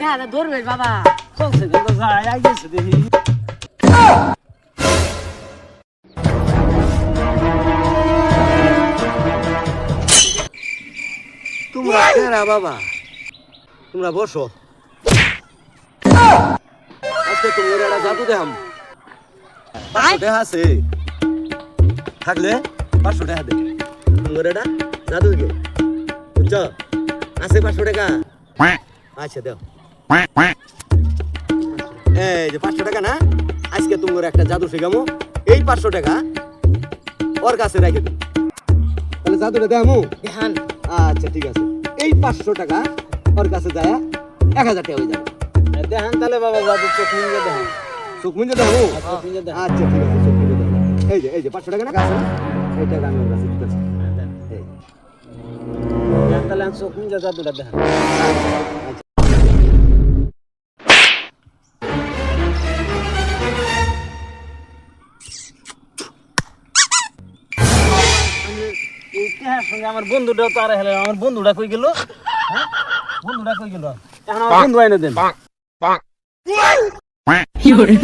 দেখা ধরবে বাবা। চলছে কিন্তু যায় আইছে দেখি তোমরা কেরা বাবা? তোমরা বসো, আজকে তোমার একটা জাদু দেখাম। 500 টাকা আছে, থাকলে 500 টাকা দে। তোমার এটা জাদু কে বুঝছো? আছে 500 টাকা? আচ্ছা দাও। এই যে 500 টাকা না, আজকে তোমার একটা জাদু শেখামো। এই 500 টাকা ওর কাছে রেখে দিন, তাহলে জাদুটা দেখামু। দেখান। আচ্ছা ঠিক আছে, এই 500 টাকা ওর কাছে যায় 1000 টাকা হয়ে যাবে। দেখেন তাহলে বাবা জাদু চোখ মিলে দেখেন চোখ মুঞ্জে দেখামু। চোখ মিলে দেখেন আচ্ছা ঠিক আছে, চোখ মুঞ্জে দেখাম। এই যে 500 টাকা না আছে না, এই টাকা আমি ওর কাছে দিতেছি। এই দেখেন তাহলে চোখ মিলে জাদুটা দেখেন এই ইতিহাস সঙ্গে আমার বন্ধুটাও তো আর হেলে আমার বন্ধুটা কই গেল হ্যাঁ বন্ধুটা কই গেল এখন আমার বন্ধু আইনে দেন কি করে?